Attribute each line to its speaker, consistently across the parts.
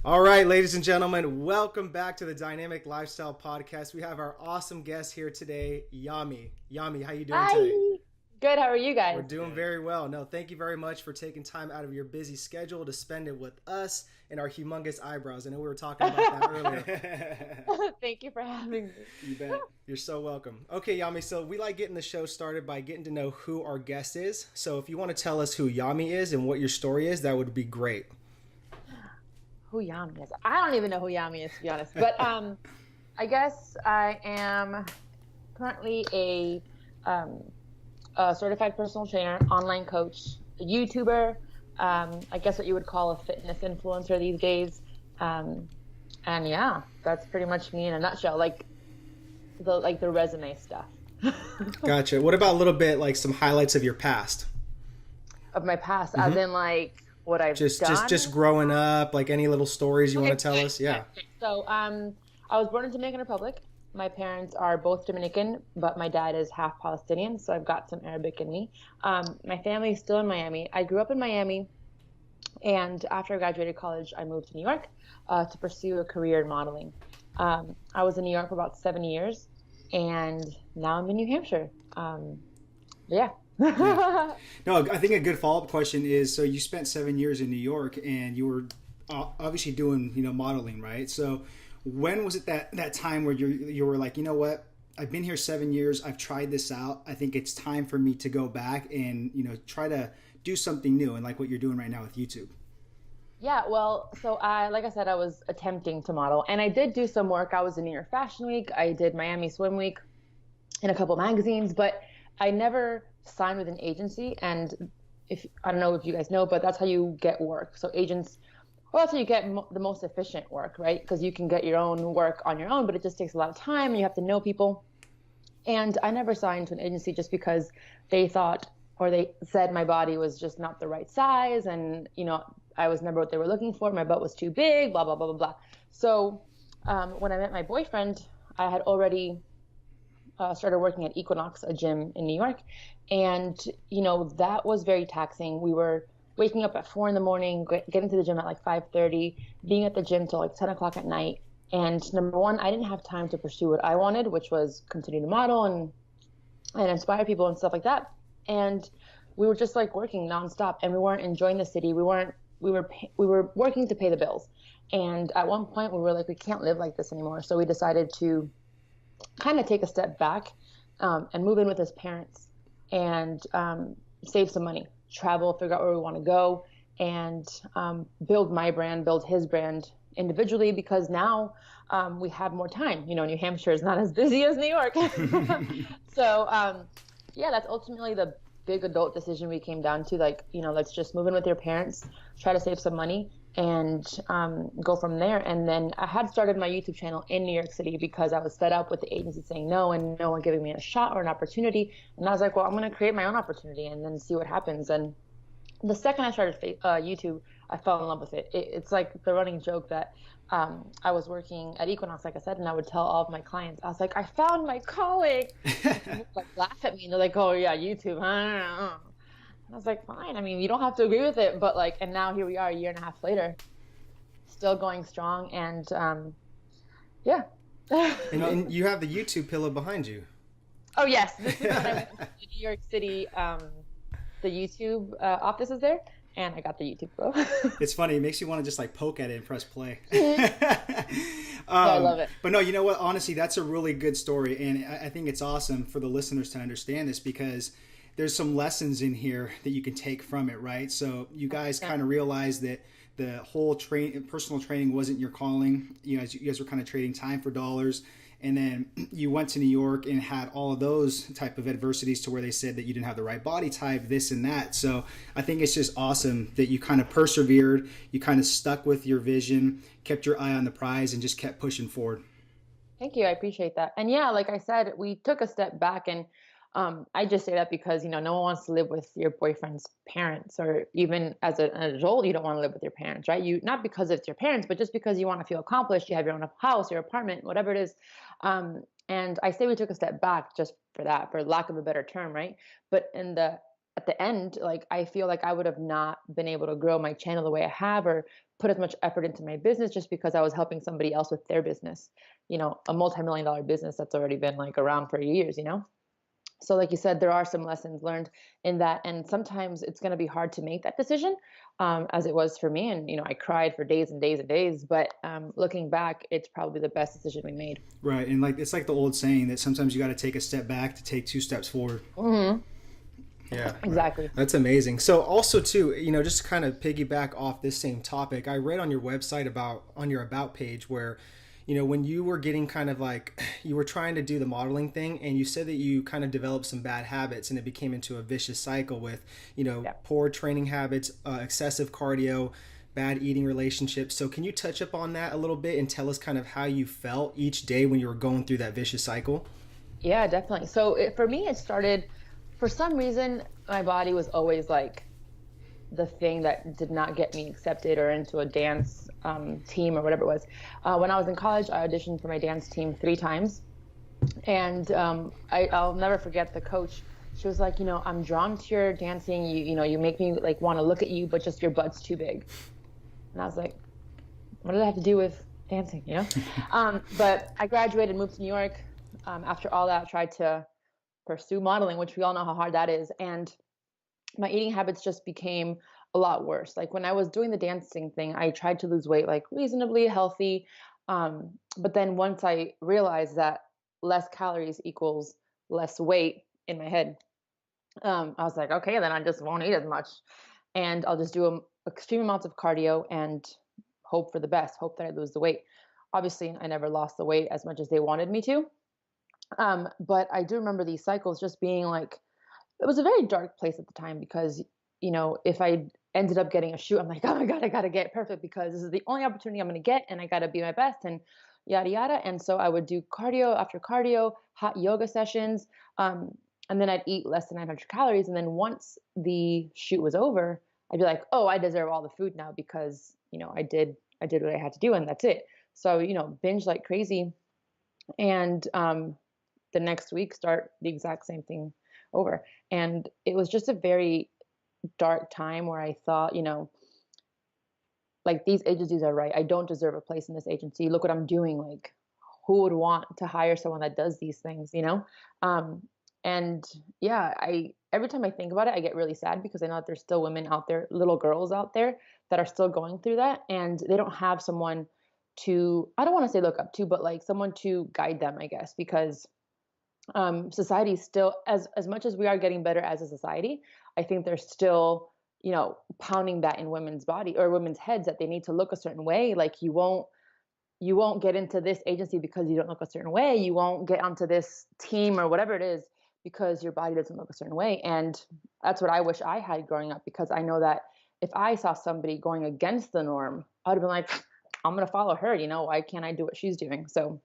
Speaker 1: All right, ladies and gentlemen, welcome back to the Dynamic Lifestyle Podcast. We have our awesome guest here today, Yami. Yami, how you doing today?
Speaker 2: Hi. Good. How are you
Speaker 1: We're
Speaker 2: guys?
Speaker 1: doing very well. No, thank you very much for taking time out of your busy schedule to spend it with us and our humongous eyebrows. I know we were talking about that earlier.
Speaker 2: Thank you for having me.
Speaker 1: You bet. You're so welcome. Okay, Yami, so we like getting the show started by getting to know who our guest is. So if you want to tell us who Yami is and what your story is, that would be great.
Speaker 2: Who Yami is? I don't even know who Yami is, to be honest. But I guess I am currently a certified personal trainer, online coach, a YouTuber. I guess what you would call a fitness influencer these days. And yeah, that's pretty much me in a nutshell. Like the resume stuff.
Speaker 1: Gotcha. What about a little bit like some highlights of your past?
Speaker 2: Of my past, as in like what I've done.
Speaker 1: Just growing up, like any little stories you want to tell us? Yeah.
Speaker 2: So, I was born in Dominican Republic. My parents are both Dominican, but my dad is half Palestinian, so I've got some Arabic in me. My family is still in Miami. I grew up in Miami, and after I graduated college, I moved to New York to pursue a career in modeling. I was in New York for about 7 years, and now I'm in New Hampshire. Yeah.
Speaker 1: Yeah. No, I think a good follow-up question is, so you spent 7 years in New York and you were obviously doing, modeling, right? So when was it that time where you were like, you know what, I've been here 7 years, I've tried this out, I think it's time for me to go back and, try to do something new, and like what you're doing right now with YouTube?
Speaker 2: Yeah, well, so like I said, I was attempting to model, and I did do some work. I was in New York Fashion Week, I did Miami Swim Week in a couple magazines, but I never signed with an agency. And if I don't know if you guys know, but that's how you get work. So agents, well, that's how you get the most efficient work, right? Because you can get your own work on your own, but it just takes a lot of time and you have to know people. And I never signed to an agency just because they thought, or they said my body was just not the right size, and I was never what they were looking for. My butt was too big, blah blah blah blah blah. So when I met my boyfriend, I had already started working at Equinox, a gym in New York. And, that was very taxing. We were waking up at 4 a.m, getting to the gym at like 5:30, being at the gym till like 10 o'clock at night. And number one, I didn't have time to pursue what I wanted, which was continue to model and inspire people and stuff like that. And we were just like working nonstop, and we weren't enjoying the city. We were working to pay the bills. And at one point we were like, we can't live like this anymore. So we decided to kind of take a step back and move in with his parents and save some money, travel, figure out where we want to go, and build my brand, build his brand individually, because now we have more time. New Hampshire is not as busy as New York. So yeah, that's ultimately the big adult decision we came down to. Like, let's just move in with your parents, try to save some money, and go from there. And then I had started my YouTube channel in New York City because I was fed up with the agency saying no and no one giving me a shot or an opportunity. And I was like, well, I'm going to create my own opportunity and then see what happens. And the second I started YouTube, I fell in love with it. It's like the running joke that I was working at Equinox, like I said, and I would tell all of my clients, I was like, I found my calling. And people would, like, laugh at me, and they're like, oh yeah, YouTube. I was like, fine. I mean, you don't have to agree with it, but like, and now here we are a year and a half later, still going strong. And yeah.
Speaker 1: And you have the YouTube pillow behind you.
Speaker 2: Oh yes, this is when I went to New York City. The YouTube office is there, and I got the YouTube pillow.
Speaker 1: It's funny. It makes you want to just like poke at it and press play.
Speaker 2: I love it.
Speaker 1: But no, you know what? Honestly, that's a really good story, and I think it's awesome for the listeners to understand this, because there's some lessons in here that you can take from it, right? So you guys kind of realized that the whole personal training wasn't your calling. You guys were kind of trading time for dollars. And then you went to New York and had all of those type of adversities to where they said that you didn't have the right body type, this and that. So I think it's just awesome that you kind of persevered, you kind of stuck with your vision, kept your eye on the prize, and just kept pushing forward.
Speaker 2: Thank you. I appreciate that. And yeah, like I said, we took a step back, and I just say that because, no one wants to live with your boyfriend's parents, or even as an adult, you don't want to live with your parents, right? Not because it's your parents, but just because you want to feel accomplished. You have your own house, your apartment, whatever it is. And I say we took a step back just for that, for lack of a better term, right? But at the end, like, I feel like I would have not been able to grow my channel the way I have, or put as much effort into my business just because I was helping somebody else with their business, a multi-million-dollar business that's already been like around for years, So like you said, there are some lessons learned in that. And sometimes it's going to be hard to make that decision, as it was for me. And, I cried for days and days and days. But looking back, it's probably the best decision we made.
Speaker 1: Right. And like, it's like the old saying that sometimes you got to take a step back to take two steps forward.
Speaker 2: Mm-hmm.
Speaker 3: Yeah,
Speaker 2: exactly.
Speaker 3: Right. That's amazing. So also too, just to kind of piggyback off this same topic, I read on your website on your about page where, when you were getting kind of like, you were trying to do the modeling thing, and you said that you kind of developed some bad habits and it became into a vicious cycle with, poor training habits, excessive cardio, bad eating relationships. So can you touch up on that a little bit and tell us kind of how you felt each day when you were going through that vicious cycle?
Speaker 2: Yeah, definitely. So for me, it started, for some reason, my body was always like the thing that did not get me accepted or into a dance team or whatever it was. When I was in college, I auditioned for my dance team 3 times. And I'll never forget the coach. She was like, I'm drawn to your dancing. You make me like want to look at you, but just your butt's too big. And I was like, what does that have to do with dancing, But I graduated, moved to New York. After all that, I tried to pursue modeling, which we all know how hard that is. And my eating habits just became a lot worse. Like when I was doing the dancing thing, I tried to lose weight, like reasonably healthy. But then once I realized that less calories equals less weight in my head, I was like, okay, then I just won't eat as much. And I'll just do extreme amounts of cardio and hope for the best, hope that I lose the weight. Obviously, I never lost the weight as much as they wanted me to. But I do remember these cycles just being like, it was a very dark place at the time because, if I ended up getting a shoot, I'm like, oh my God, I got to get perfect because this is the only opportunity I'm going to get and I got to be my best and yada, yada. And so I would do cardio after cardio, hot yoga sessions. And then I'd eat less than 900 calories. And then once the shoot was over, I'd be like, oh, I deserve all the food now because, I did what I had to do and that's it. So, binge like crazy. And, the next week start the exact same thing over. And it was just a very dark time where I thought, like these agencies are right. I don't deserve a place in this agency. Look what I'm doing. Like who would want to hire someone that does these things, And yeah, every time I think about it, I get really sad because I know that there's still women out there, little girls out there that are still going through that and they don't have someone to, I don't want to say look up to, but like someone to guide them, I guess, because society still, as much as we are getting better as a society, I think there's still, pounding that in women's body or women's heads that they need to look a certain way. Like you won't get into this agency because you don't look a certain way. You won't get onto this team or whatever it is because your body doesn't look a certain way. And that's what I wish I had growing up, because I know that if I saw somebody going against the norm, I would have been like, I'm going to follow her. Why can't I do what she's doing? So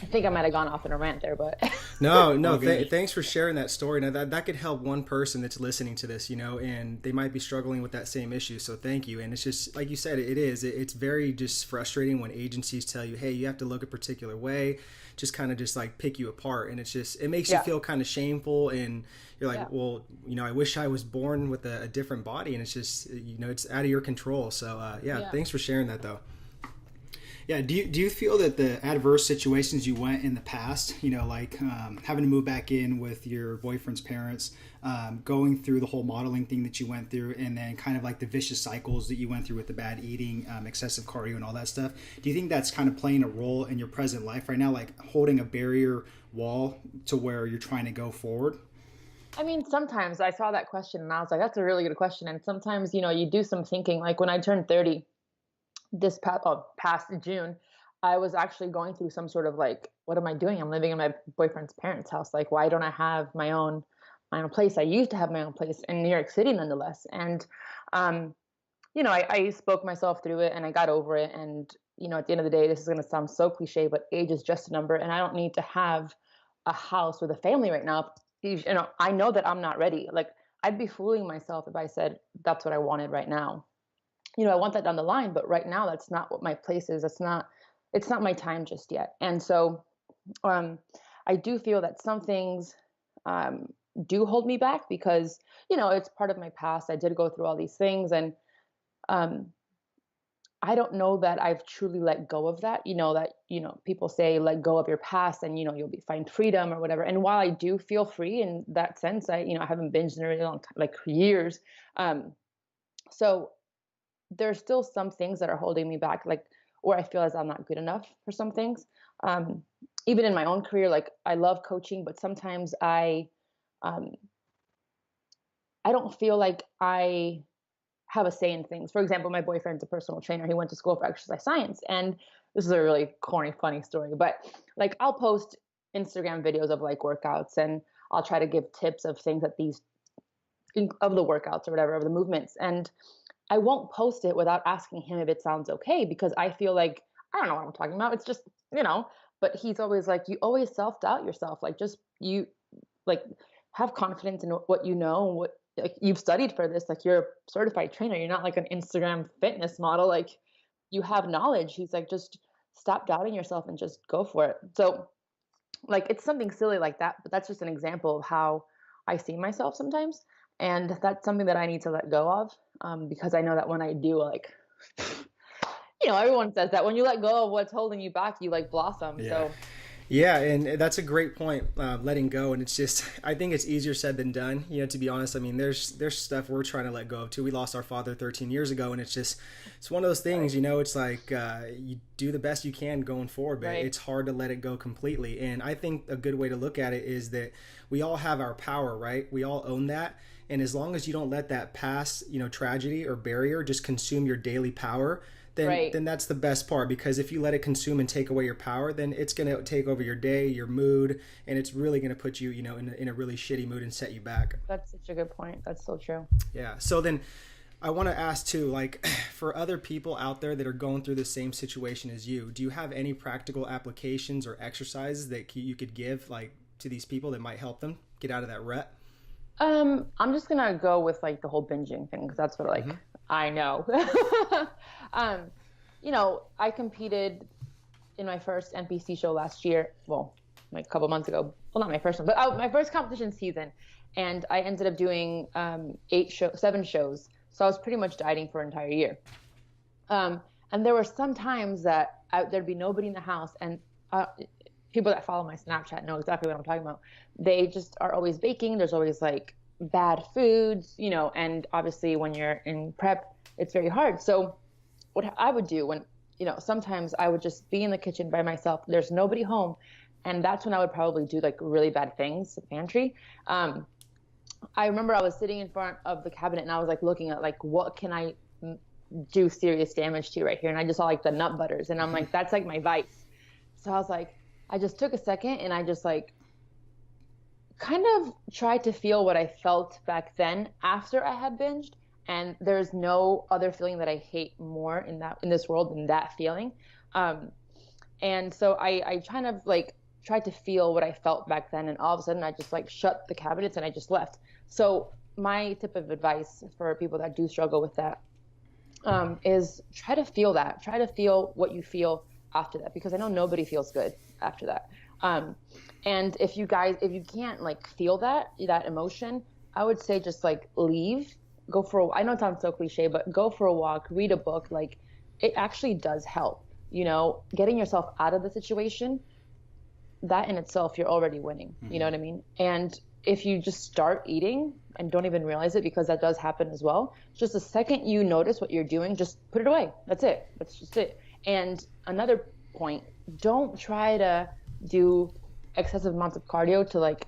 Speaker 2: I think I might have gone off in a rant there, but
Speaker 3: no. Thanks for sharing that story. Now that could help one person that's listening to this, and they might be struggling with that same issue. So thank you. And it's just like you said, it's very just frustrating when agencies tell you, hey, you have to look a particular way, just kind of just like pick you apart, and it makes you feel kind of shameful, and you're like, well, I wish I was born with a different body, and it's just it's out of your control. So thanks for sharing that though.
Speaker 1: Yeah. Do you feel that the adverse situations you went in the past, like having to move back in with your boyfriend's parents, going through the whole modeling thing that you went through, and then kind of like the vicious cycles that you went through with the bad eating, excessive cardio and all that stuff, do you think that's kind of playing a role in your present life right now, like holding a barrier wall to where you're trying to go forward?
Speaker 2: I mean, sometimes I saw that question and I was like, that's a really good question. And sometimes, you do some thinking, like when I turned 30, this past June, I was actually going through some sort of like, what am I doing? I'm living in my boyfriend's parents' house. Like, why don't I have my own place? I used to have my own place in New York City, nonetheless. And, I spoke myself through it and I got over it. And, at the end of the day, this is going to sound so cliche, but age is just a number. And I don't need to have a house with a family right now. I know that I'm not ready. Like, I'd be fooling myself if I said that's what I wanted right now. I want that down the line, but right now that's not what my place is. It's not my time just yet. And so, I do feel that some things, do hold me back because, it's part of my past. I did go through all these things and, I don't know that I've truly let go of that. That, people say let go of your past and, you'll find freedom or whatever. And while I do feel free in that sense, I haven't binged in a really long time, like years. So there's still some things that are holding me back, like, or I feel as I'm not good enough for some things. Even in my own career, like I love coaching, but sometimes um, I don't feel like I have a say in things. For example, my boyfriend's a personal trainer. He went to school for exercise science. And this is a really corny, funny story, but like I'll post Instagram videos of like workouts, and I'll try to give tips of things that of the workouts or whatever, of the movements. And I won't post it without asking him if it sounds okay, because I feel like, I don't know what I'm talking about. It's just, but he's always like, you always self-doubt yourself. Like just like have confidence in what you know, and what, like, you've studied for this, like you're a certified trainer, you're not like an Instagram fitness model, like you have knowledge. He's like, just stop doubting yourself and just go for it. So like it's something silly like that, but that's just an example of how I see myself sometimes, and that's something that I need to let go of, because I know that when I do, like everyone says that when you let go of what's holding you back, you like blossom.
Speaker 3: Yeah.
Speaker 2: So
Speaker 3: Yeah, and that's a great point, letting go. And it's just, I think it's easier said than done, to be honest. I mean, there's stuff we're trying to let go of too. We lost our father 13 years ago, and it's one of those things, it's like you do the best you can going forward, but
Speaker 2: Right.
Speaker 3: it's hard to let it go completely. And I think a good way to look at it is that we all have our power, right? We all own that. And as long as you don't let that past, tragedy or barrier just consume your daily power, then
Speaker 2: Right.
Speaker 3: then that's the best part. Because if you let it consume and take away your power, then it's going to take over your day, your mood, and it's really going to put you, in a really shitty mood and set you back.
Speaker 2: that's such a good point. That's so true.
Speaker 3: Yeah. So then I want to ask too, like for other people out there that are going through the same situation as you, do you have any practical applications or exercises that you could give like to these people that might help them get out of that rut?
Speaker 2: I'm just gonna go with like the whole binging thing, because that's what like I know. I competed in my first NPC show last year. Well, like a couple months ago. Well, not my first one, but my first competition season, and I ended up doing 7 shows. So I was pretty much dieting for an entire year. And there were some times that there'd be nobody in the house, and people that follow my Snapchat know exactly what I'm talking about. They just are always baking. There's always like bad foods, and obviously when you're in prep, it's very hard. So what I would do when, sometimes I would just be in the kitchen by myself. There's nobody home. And that's when I would probably do like really bad things, the pantry. I remember I was sitting in front of the cabinet and I was like looking at like, what can I do serious damage to right here? And I just saw like the nut butters, and I'm like, that's like my vice. So I was like, I just took a second and I just like kind of tried to feel what I felt back then after I had binged. And there's no other feeling that I hate more in this world than that feeling. And so I kind of like tried to feel what I felt back then, and all of a sudden I just like shut the cabinets and I just left. So my tip of advice for people that do struggle with that is try to feel that. Try to feel what you feel after that, because I know nobody feels good after that. And if you can't like feel that emotion, I would say just like leave, go for I know it sounds so cliche, but go for a walk, read a book. Like it actually does help, getting yourself out of the situation. That in itself, you're already winning. You know what I mean? And if you just start eating and don't even realize it, because that does happen as well, just the second you notice what you're doing, just put it away. That's it. That's just it. And another point, don't try to do excessive amounts of cardio to like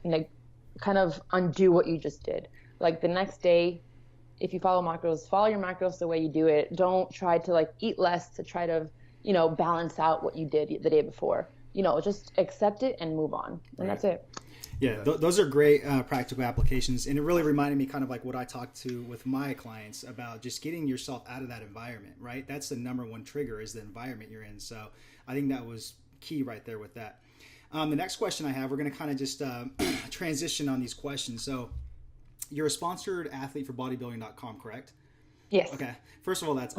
Speaker 2: kind of undo what you just did. Like the next day, if you follow your macros the way you do it. Don't try to like eat less to try to, balance out what you did the day before. Just accept it and move on. And That's it.
Speaker 1: Yeah, those are great practical applications. And it really reminded me kind of like what I talked to with my clients about, just getting yourself out of that environment, right? That's the number one trigger, is the environment you're in. So I think that was key right there with that. The next question I have, we're going to kind of just transition on these questions. So you're a sponsored athlete for bodybuilding.com, correct?
Speaker 2: Yes.
Speaker 1: Okay. First of all, that's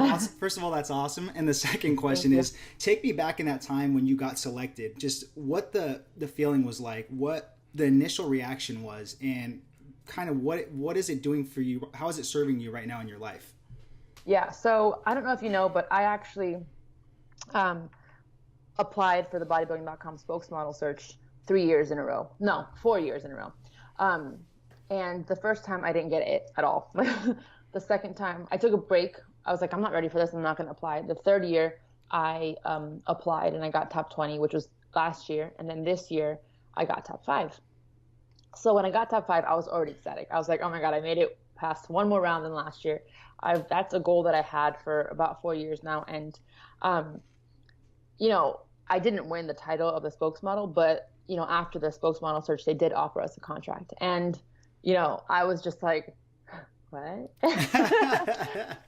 Speaker 1: awesome. And the second question is, take me back in that time when you got selected, just what the feeling was like, what the initial reaction was, and kind of what is it doing for you? How is it serving you right now in your life?
Speaker 2: Yeah. So I don't know if you know, but I actually um, applied for the bodybuilding.com spokesmodel search 3 years in a row. No, 4 years in a row. Um, and the first time I didn't get it at all. The second time I took a break. I was like, I'm not ready for this. I'm not going to apply. The third year I applied and I got top 20, which was last year. And then this year I got top 5. So when I got top 5, I was already ecstatic. I was like, oh my God, I made it past one more round than last year. That's a goal that I had for about 4 years now. And, um, you know, I didn't win the title of the spokesmodel, but, you know, after the spokesmodel search, they did offer us a contract. And, you know, I was just like, what?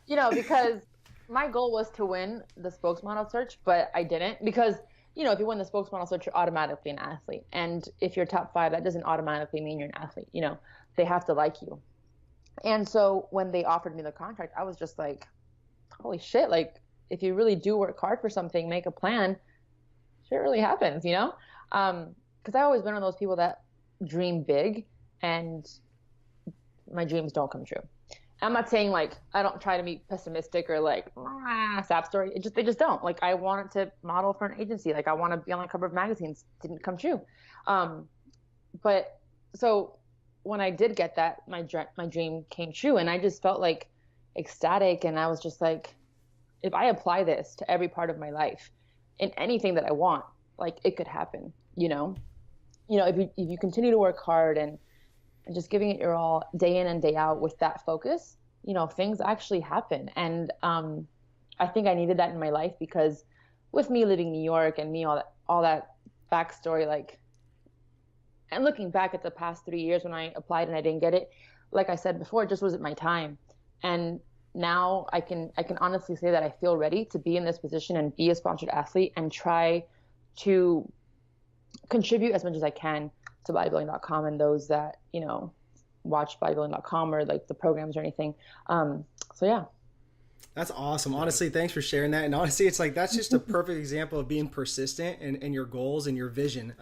Speaker 2: You know, because my goal was to win the spokesmodel search, but I didn't because, you know, if you win the spokesmodel search, you're automatically an athlete. And if you're top 5, that doesn't automatically mean you're an athlete. You know, they have to like you. And so when they offered me the contract, I was just like, holy shit, like, if you really do work hard for something, make a plan, shit really happens, you know? Because I've always been one of those people that dream big and my dreams don't come true. I'm not saying like I don't try to be pessimistic or like sap story. They just don't. Like I wanted to model for an agency. Like I want to be on the cover of magazines. Didn't come true. But so when I did get that, my dream came true, and I just felt like ecstatic. And I was just like, if I apply this to every part of my life, in anything that I want, like it could happen. You know, if you continue to work hard and just giving it your all day in and day out with that focus, you know, things actually happen. And I think I needed that in my life because with me living in New York and me all that backstory, like, and looking back at the past 3 years when I applied and I didn't get it, like I said before, it just wasn't my time. And now I can honestly say that I feel ready to be in this position and be a sponsored athlete and try to contribute as much as I can to bodybuilding.com and those that, you know, watch bodybuilding.com or like the programs or anything. So yeah.
Speaker 3: That's awesome. Honestly, thanks for sharing that. And honestly, it's like, that's just a perfect example of being persistent in your goals and your vision.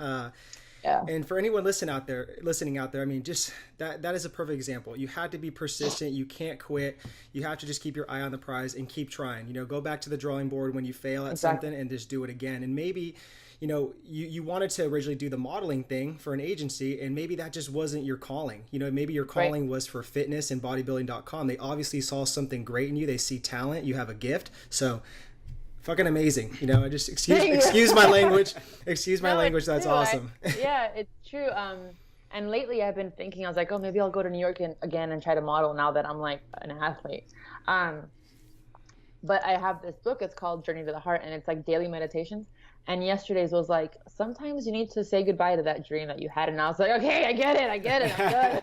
Speaker 2: Yeah.
Speaker 3: And for anyone listening out there, I mean, just that is a perfect example. You had to be persistent. You can't quit. You have to just keep your eye on the prize and keep trying, you know, go back to the drawing board when you fail at something and just do it again. And maybe, you know, you wanted to originally do the modeling thing for an agency, and maybe that just wasn't your calling. You know, maybe your calling was for fitness and bodybuilding.com. They obviously saw something great in you. They see talent. You have a gift. So fucking amazing. You know, I just excuse my language. Excuse my language. That's awesome.
Speaker 2: Yeah, it's true. And lately I've been thinking, I was like, oh, maybe I'll go to New York again and try to model now that I'm like an athlete. But I have this book. It's called Journey to the Heart, and it's like daily meditations. And yesterday's was like, sometimes you need to say goodbye to that dream that you had. And I was like, okay, I get it. I'm good.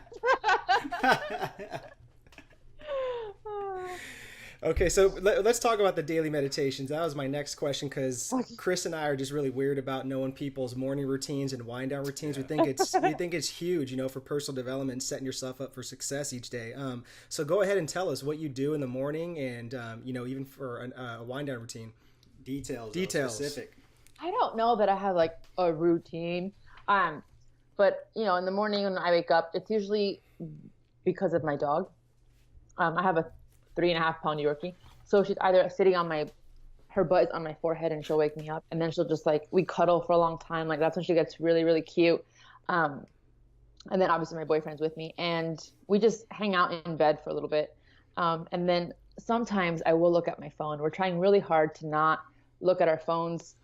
Speaker 3: Okay, so let's talk about the daily meditations. That was my next question, because Chris and I are just really weird about knowing people's morning routines and wind down routines. We think it's huge, you know, for personal development, setting yourself up for success each day. So go ahead and tell us what you do in the morning, and you know, even for a wind down routine.
Speaker 1: Details. Specific.
Speaker 2: I don't know that I have like a routine, but you know, in the morning when I wake up, it's usually because of my dog. I have a 3.5-pound Yorkie, so she's either sitting on her butt is on my forehead and she'll wake me up, and then she'll just like, we cuddle for a long time, like that's when she gets really, really cute. And then obviously my boyfriend's with me, and we just hang out in bed for a little bit. And then sometimes I will look at my phone. We're trying really hard to not look at our phones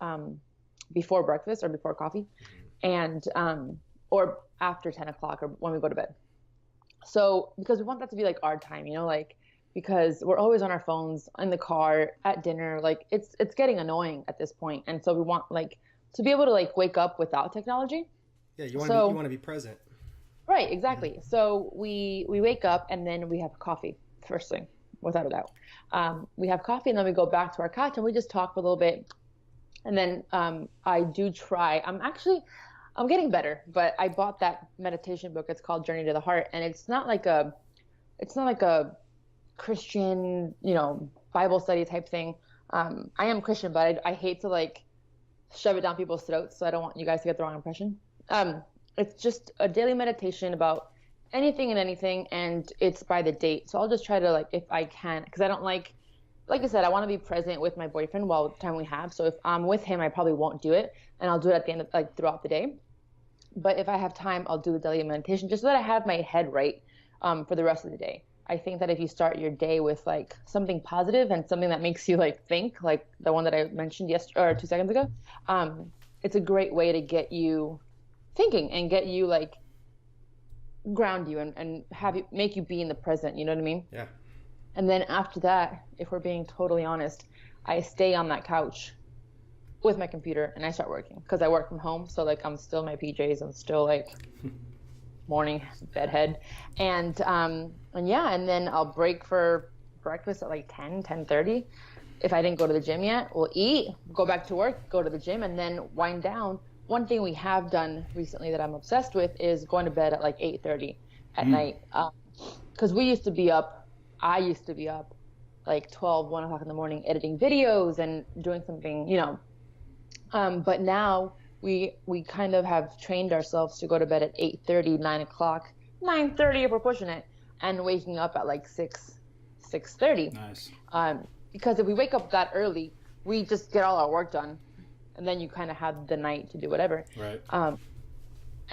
Speaker 2: before breakfast or before coffee, and or after 10 o'clock or when we go to bed. So because we want that to be like our time, you know, like, because we're always on our phones in the car, at dinner, like it's getting annoying at this point. And so we want like to be able to like wake up without technology.
Speaker 3: Yeah, you want to be present.
Speaker 2: Right, exactly. Mm-hmm. So we wake up and then we have coffee first thing, without a doubt. We have coffee and then we go back to our couch and we just talk for a little bit. And then I do try. I'm getting better, but I bought that meditation book. It's called Journey to the Heart, and it's not like a Christian, you know, Bible study type thing. I am Christian, but I hate to like shove it down people's throats, so I don't want you guys to get the wrong impression. It's just a daily meditation about anything and anything, and it's by the date. So I'll just try to, like, if I can, because I don't like like I said, I want to be present with my boyfriend while the time we have. So if I'm with him, I probably won't do it, and I'll do it at the end of, like, throughout the day. But if I have time, I'll do the daily meditation just so that I have my head right for the rest of the day. I think that if you start your day with like something positive and something that makes you like think, like the one that I mentioned yesterday or 2 seconds ago, it's a great way to get you thinking and get you like ground you and have you make you be in the present. You know what I mean?
Speaker 3: Yeah.
Speaker 2: And then after that, if we're being totally honest, I stay on that couch with my computer and I start working because I work from home. So like I'm still in my PJs. I'm still like morning bedhead. And yeah, and then I'll break for breakfast at like 10:30. If I didn't go to the gym yet, we'll eat, go back to work, go to the gym, and then wind down. One thing we have done recently that I'm obsessed with is going to bed at like 8:30 at night. Because I used to be up like 1 o'clock in the morning editing videos and doing something, you know. But now we kind of have trained ourselves to go to bed at 8:30, 9 o'clock, 9:30 if we're pushing it, and waking up at like 6:30.
Speaker 1: Nice.
Speaker 2: Because if we wake up that early, we just get all our work done, and then you kind of have the night to do whatever.
Speaker 1: Right.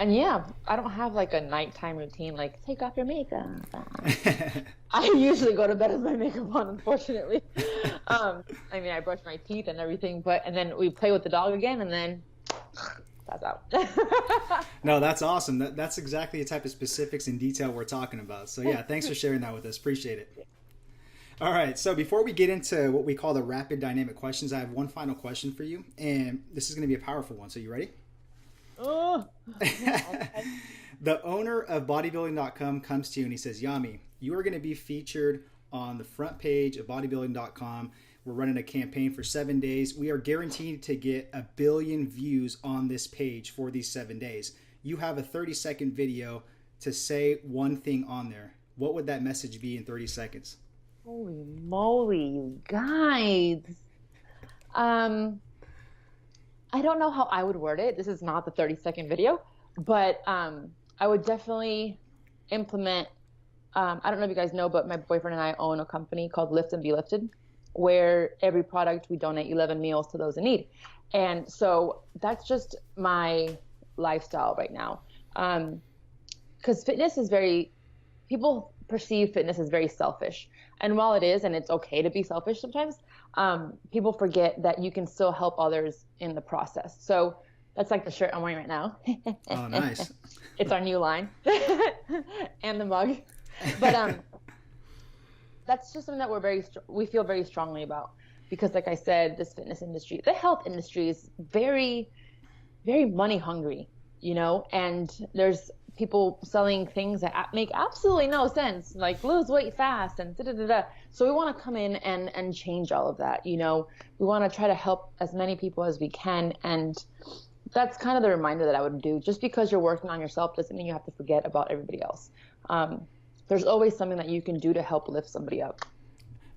Speaker 2: And yeah, I don't have like a nighttime routine, like take off your makeup. I usually go to bed with my makeup on, unfortunately. I mean, I brush my teeth and everything, and then we play with the dog again, and then that's out.
Speaker 1: No, that's awesome. That's exactly the type of specifics and detail we're talking about. So yeah, thanks for sharing that with us. Appreciate it. All right, so before we get into what we call the rapid dynamic questions, I have one final question for you, and this is going to be a powerful one. So you ready?
Speaker 2: Oh.
Speaker 1: The owner of bodybuilding.com comes to you and he says, Yami, you are going to be featured on the front page of bodybuilding.com. We're running a campaign for 7 days. We are guaranteed to get 1 billion views on this page for these 7 days. You have a 30-second video to say one thing on there. What would that message be in 30 seconds?
Speaker 2: Holy moly, you guys. I don't know how I would word it. This is not the 30-second video, but I would definitely implement, I don't know if you guys know, but my boyfriend and I own a company called Lift and Be Lifted, where every product we donate 11 meals to those in need. And so that's just my lifestyle right now. Because fitness is people perceive fitness as very selfish. And while it is, and it's okay to be selfish sometimes, people forget that you can still help others in the process. So that's like the shirt I'm wearing right now.
Speaker 1: Oh, nice.
Speaker 2: It's our new line. And the mug. But that's just something that we feel very strongly about. Because like I said, this fitness industry, the health industry is very, very money hungry, you know, and there's people selling things that make absolutely no sense, like lose weight fast and da-da-da-da. So we want to come in and change all of that, you know. We want to try to help as many people as we can, and that's kind of the reminder that I would do. Just because you're working on yourself doesn't mean you have to forget about everybody else. There's always something that you can do to help lift somebody up.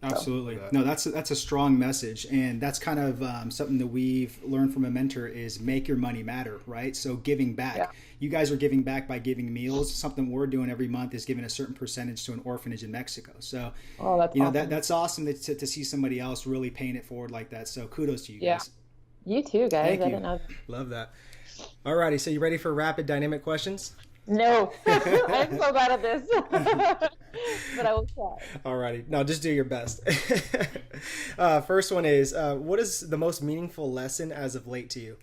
Speaker 1: Absolutely. No, that's a strong message, and that's kind of something that we've learned from a mentor is make your money matter, right? So giving back. Yeah. You guys are giving back by giving meals. Something we're doing every month is giving a certain percentage to an orphanage in Mexico. So,
Speaker 2: that's awesome.
Speaker 1: That's awesome to see somebody else really paying it forward like that. So kudos to you guys.
Speaker 2: You too, guys.
Speaker 1: Thank you.
Speaker 2: I didn't know.
Speaker 3: Love that. All righty, so you ready for rapid dynamic questions?
Speaker 2: No, I'm so bad at this, but I will try.
Speaker 3: Alrighty, now just do your best. First one is, what is the most meaningful lesson as of late to you?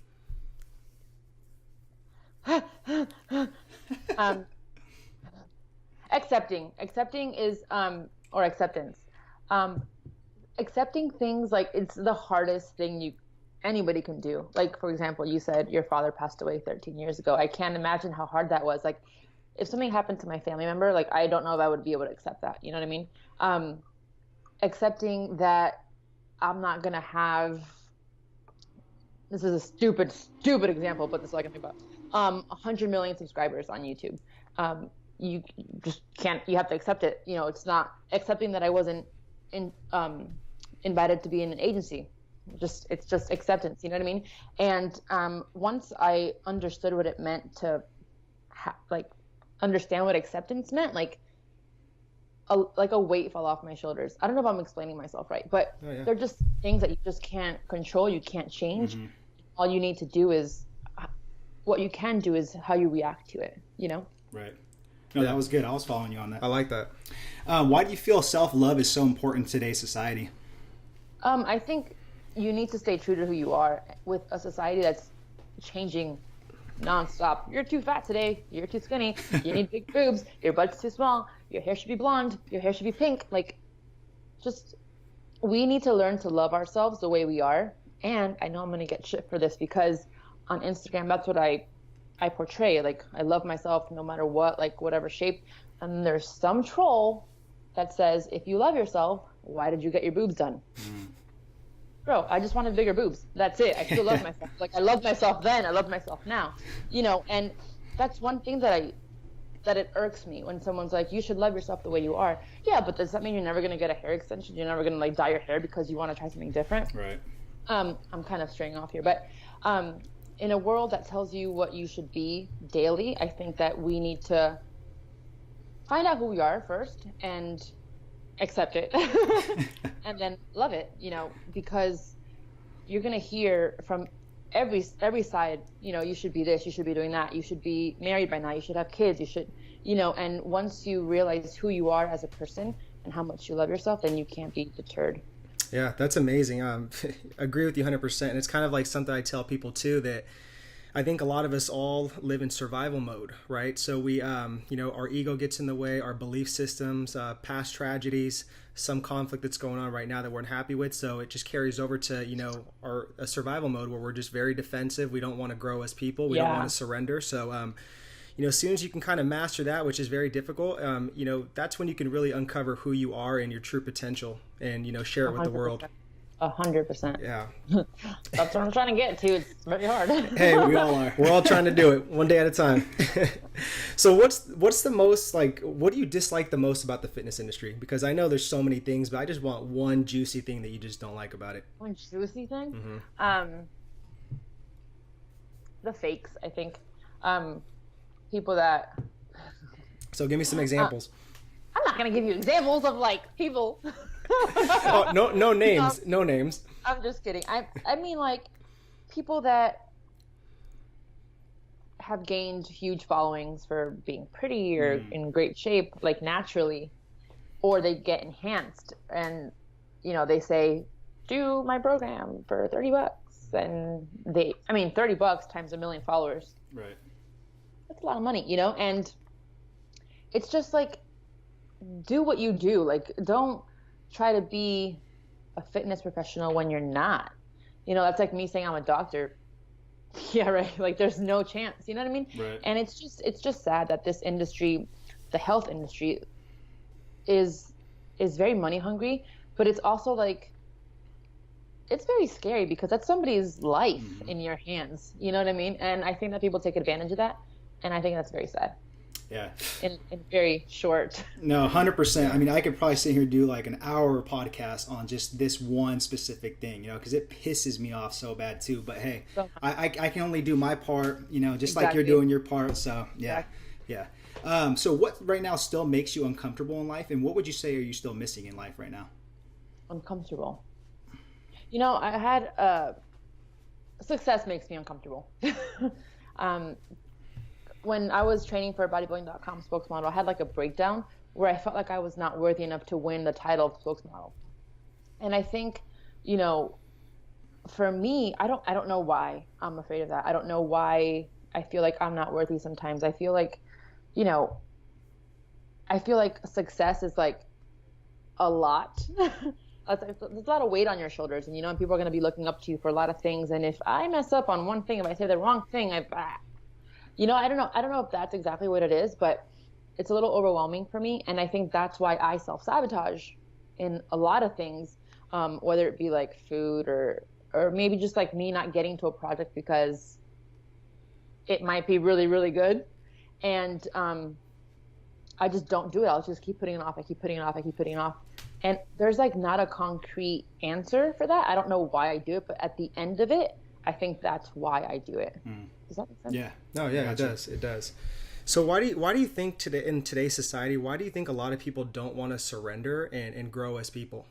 Speaker 2: Accepting is, or acceptance. Accepting things, like, it's the hardest thing anybody can do. Like, for example, you said your father passed away 13 years ago. I can't imagine how hard that was. Like, if something happened to my family member, like, I don't know if I would be able to accept that. You know what I mean? Accepting that I'm not going to have, this is a stupid example, but this is all I can think about, 100 million subscribers on YouTube. You just can't, you have to accept it. You know, it's not accepting that I wasn't invited to be in an agency. It's just acceptance, you know what I mean? And once I understood what it meant to understand what acceptance meant, like, a weight fell off my shoulders. I don't know if I'm explaining myself right, but they're just things that you just can't control. You can't change.
Speaker 1: Mm-hmm.
Speaker 2: All you need to do is, what you can do is how you react to it, you know?
Speaker 1: Right. No, that was good. I was following you on that.
Speaker 3: I like that.
Speaker 1: Why do you feel self-love is so important in today's society?
Speaker 2: I think you need to stay true to who you are with a society that's changing nonstop. You're too fat today. You're too skinny. You need big boobs. Your butt's too small. Your hair should be blonde. Your hair should be pink. Like, just, we need to learn to love ourselves the way we are. And I know I'm going to get shit for this because on Instagram, that's what I portray. Like, I love myself no matter what, like whatever shape. And there's some troll that says, if you love yourself, why did you get your boobs done? Bro, I just wanted bigger boobs. That's it. I still love myself. Like, I loved myself then. I love myself now. You know, and that's one thing that it irks me when someone's like, you should love yourself the way you are. Yeah, but does that mean you're never going to get a hair extension? You're never going to, like, dye your hair because you want to try something different?
Speaker 1: Right.
Speaker 2: I'm kind of straying off here. But in a world that tells you what you should be daily, I think that we need to find out who we are first and accept it and then love it, you know, because you're going to hear from every side, you know, you should be this, you should be doing that, you should be married by now, you should have kids, you should, you know, and once you realize who you are as a person and how much you love yourself, then you can't be deterred.
Speaker 3: Yeah, that's amazing. Agree with you 100%. And it's kind of like something I tell people too, that I think a lot of us all live in survival mode, right? So we, you know, our ego gets in the way, our belief systems, past tragedies, some conflict that's going on right now that we're unhappy with. So it just carries over to, you know, a survival mode where we're just very defensive. We don't want to grow as people. We don't want to surrender. So, you know, as soon as you can kind of master that, which is very difficult, you know, that's when you can really uncover who you are and your true potential and, you know, share it with the world.
Speaker 2: 100%.
Speaker 3: Yeah.
Speaker 2: That's what I'm trying to get to. It's very hard.
Speaker 3: Hey, we all are. We're all trying to do it one day at a time. So what's the most, like, what do you dislike the most about the fitness industry? Because I know there's so many things, but I just want one juicy thing that you just don't like about it.
Speaker 2: One juicy thing?
Speaker 3: Mm-hmm.
Speaker 2: The fakes, I think. People that...
Speaker 3: So give me some examples.
Speaker 2: I'm not going to give you examples of, like, people...
Speaker 3: Oh, no names. No names.
Speaker 2: I'm just kidding. I mean, like, people that have gained huge followings for being pretty or in great shape, like naturally, or they get enhanced and, you know, they say, do my program for $30. And $30 times 1 million followers.
Speaker 1: Right.
Speaker 2: That's a lot of money, you know? And it's just like, do what you do. Like, don't try to be a fitness professional when you're not. You know, that's like me saying I'm a doctor. Yeah, right. Like, there's no chance. You know what I mean?
Speaker 1: Right.
Speaker 2: And it's just sad that this industry, the health industry, is very money hungry, but it's also like, it's very scary because that's somebody's life in your hands. You know what I mean? And I think that people take advantage of that, and I think that's very sad.
Speaker 1: Yeah.
Speaker 2: In very short. No,
Speaker 1: 100%. I mean, I could probably sit here and do like an hour podcast on just this one specific thing, you know, because it pisses me off so bad too. But hey, I can only do my part, you know, just like you're doing your part. So yeah, yeah. So what right now still makes you uncomfortable in life, and what would you say are you still missing in life right now?
Speaker 2: Uncomfortable. You know, I had success makes me uncomfortable. When I was training for bodybuilding.com spokesmodel, I had like a breakdown where I felt like I was not worthy enough to win the title of spokesmodel. And I think, you know, for me, I don't know why I'm afraid of that. I don't know why I feel like I'm not worthy sometimes. I feel like, you know, I feel like success is like a lot. There's a lot of weight on your shoulders, and, you know, and people are going to be looking up to you for a lot of things. And if I mess up on one thing, if I say the wrong thing, you know, I don't know if that's exactly what it is, but it's a little overwhelming for me. And I think that's why I self-sabotage in a lot of things, whether it be like food or maybe just like me not getting to a project because it might be really, really good. And I just don't do it. I'll just keep putting it off. I keep putting it off. And there's like not a concrete answer for that. I don't know why I do it, but at the end of it, I think that's why I do it. Does that make sense?
Speaker 1: Yeah.
Speaker 3: No, yeah, it does. It does. So why do you think today in today's society, why do you think a lot of people don't want to surrender and grow as people?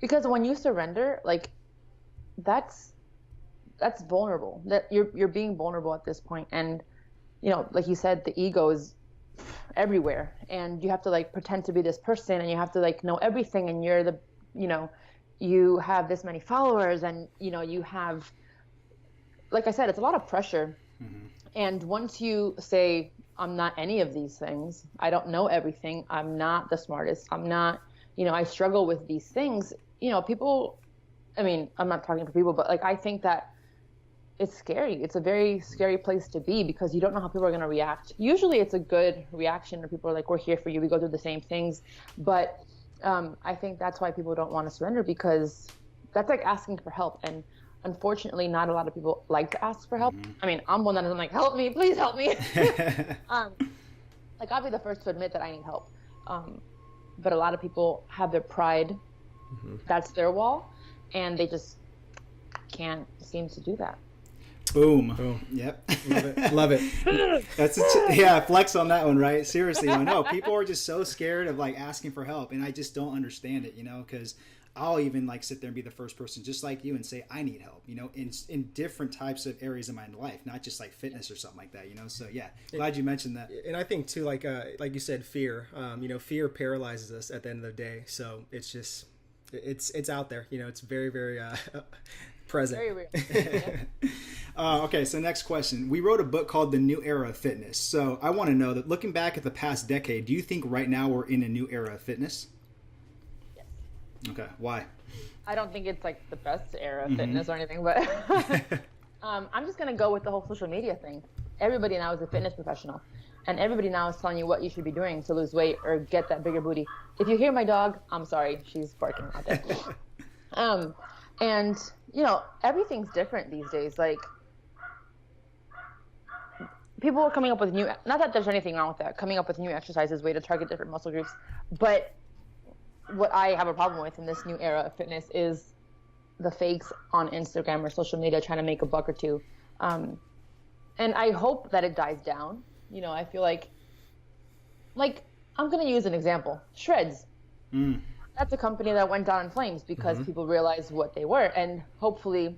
Speaker 2: Because when you surrender, like that's vulnerable. That you're being vulnerable at this point. And like you said, the ego is everywhere, and you have to like pretend to be this person, and you have to like know everything, and you're the you have this many followers, and you have, like I said, it's a lot of pressure. Mm-hmm. And once you say, I'm not any of these things, I don't know everything, I'm not the smartest, I'm not, I struggle with these things, people, I mean, I'm not talking for people, but like, I think that it's scary. It's a very scary place to be, because you don't know how people are going to react. Usually it's a good reaction, or people are like, we're here for you, we go through the same things. But I think that's why people don't want to surrender, because that's like asking for help. And unfortunately, not a lot of people like to ask for help. Mm-hmm. I mean, I'm one that is like, help me, please help me. Like, I'll be the first to admit that I need help. But a lot of people have their pride. Mm-hmm. That's their wall. And they just can't seem to do that.
Speaker 1: Boom. Boom. Yep.
Speaker 3: Love it. Love it.
Speaker 1: Yeah, flex on that one, right? Seriously, I know people are just so scared of like asking for help, and I just don't understand it, because I'll even like sit there and be the first person just like you and say I need help, in different types of areas of my life, not just like fitness or something like that, So yeah, glad you mentioned that.
Speaker 3: And I think too, like you said, fear, fear paralyzes us at the end of the day. So it's just, it's out there, it's very, very present.
Speaker 2: Very real.
Speaker 1: Okay, so next question. We wrote a book called The New Era of Fitness. So I want to know that, looking back at the past decade, do you think right now we're in a new era of fitness?
Speaker 2: Yes.
Speaker 1: Okay, why?
Speaker 2: I don't think it's like the best era of fitness or anything, but I'm just going to go with the whole social media thing. Everybody now is a fitness professional, and everybody now is telling you what you should be doing to lose weight or get that bigger booty. If you hear my dog, I'm sorry, she's barking out there. And everything's different these days. Like, people are coming up with not that there's anything wrong with that, coming up with new exercises, way to target different muscle groups. But what I have a problem with in this new era of fitness is the fakes on Instagram or social media trying to make a buck or two. And I hope that it dies down. I feel like I'm going to use an example. Shreds. Mm. That's a company that went down in flames because people realized what they were. And hopefully,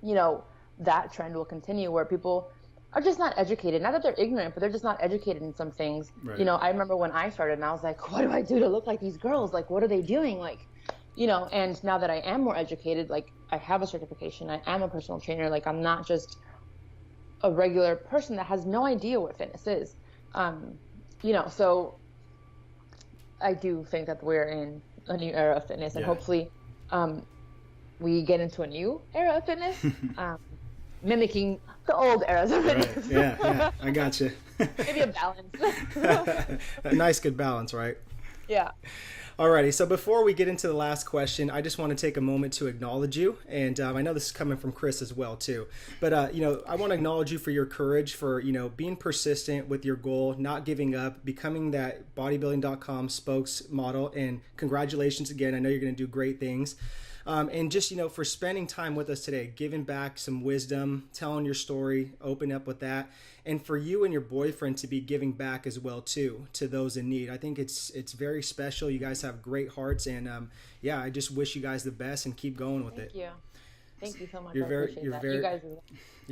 Speaker 2: that trend will continue, where people are just not educated. Not that they're ignorant, but they're just not educated in some things. Right. I remember when I started and I was like, what do I do to look like these girls? Like, what are they doing? Like, and now that I am more educated, like, I have a certification, I am a personal trainer. Like, I'm not just a regular person that has no idea what fitness is. So I do think that we're in a new era of fitness, and hopefully we get into a new era of fitness, mimicking the old eras of fitness.
Speaker 1: Right. Yeah, I gotcha.
Speaker 2: Maybe a balance.
Speaker 3: A nice, good balance, right?
Speaker 2: Yeah.
Speaker 3: Alrighty, so before we get into the last question, I just want to take a moment to acknowledge you, and I know this is coming from Chris as well too. But I want to acknowledge you for your courage, for being persistent with your goal, not giving up, becoming that bodybuilding.com spokesmodel, and congratulations again. I know you're going to do great things. And just, for spending time with us today, giving back some wisdom, telling your story, open up with that. And for you and your boyfriend to be giving back as well, too, to those in need. I think it's very special. You guys have great hearts. And, I just wish you guys the best and keep going with it.
Speaker 2: Thank you. Thank you so much.
Speaker 3: You're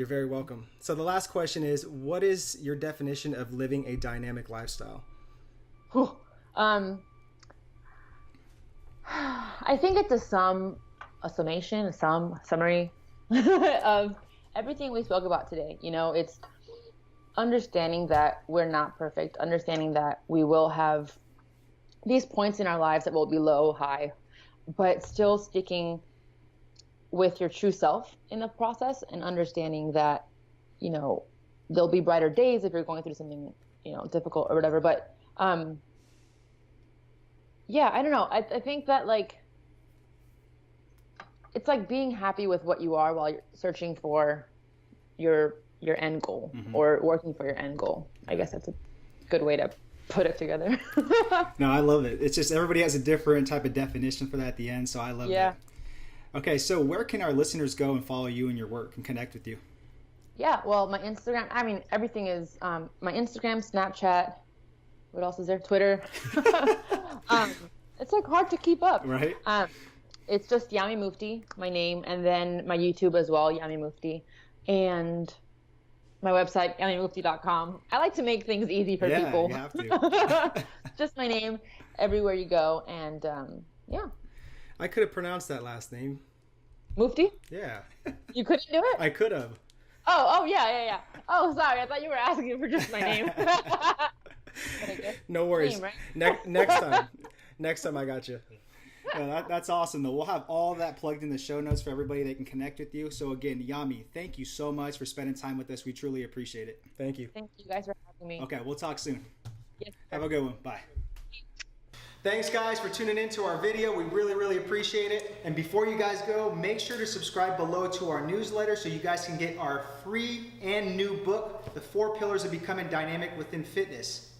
Speaker 3: very welcome. So the last question is, what is your definition of living a dynamic lifestyle?
Speaker 2: I think it's a summary of everything we spoke about today. It's understanding that we're not perfect, understanding that we will have these points in our lives that will be low, high, but still sticking with your true self in the process, and understanding that, there'll be brighter days if you're going through something, difficult or whatever. But, I don't know. I think that, like, it's like being happy with what you are while you're searching for your end goal, or working for your end goal. I guess that's a good way to put it together.
Speaker 1: No, I love it. It's just everybody has a different type of definition for that at the end, so I love that. Okay, so where can our listeners go and follow you and your work and connect with you?
Speaker 2: Yeah, well, my Instagram, I mean, everything is my Instagram, Snapchat. What else is there? Twitter. um, it's like hard to keep up.
Speaker 1: Right.
Speaker 2: It's just Yami Mufdi, my name, and then my YouTube as well, Yami Mufdi, and my website, yamimufdi.com. I like to make things easy for people.
Speaker 1: You have to.
Speaker 2: Just my name everywhere you go, and yeah.
Speaker 3: I could have pronounced that last name.
Speaker 2: Mufti?
Speaker 3: Yeah.
Speaker 2: You couldn't do it?
Speaker 3: I could have.
Speaker 2: Oh, yeah. Oh, sorry. I thought you were asking for just my name.
Speaker 3: No worries.
Speaker 2: Name, right?
Speaker 3: Next time I got you.
Speaker 1: Yeah, that's awesome, though. We'll have all of that plugged in the show notes for everybody that can connect with you. So, again, Yami, thank you so much for spending time with us. We truly appreciate it.
Speaker 3: Thank you.
Speaker 2: Thank you guys for having me.
Speaker 1: Okay, we'll talk soon.
Speaker 2: Yes,
Speaker 1: have a good one. Bye.
Speaker 3: Thanks, guys, for tuning in to our video. We really, really appreciate it. And before you guys go, make sure to subscribe below to our newsletter so you guys can get our free and new book, The 4 Pillars of Becoming Dynamic Within Fitness.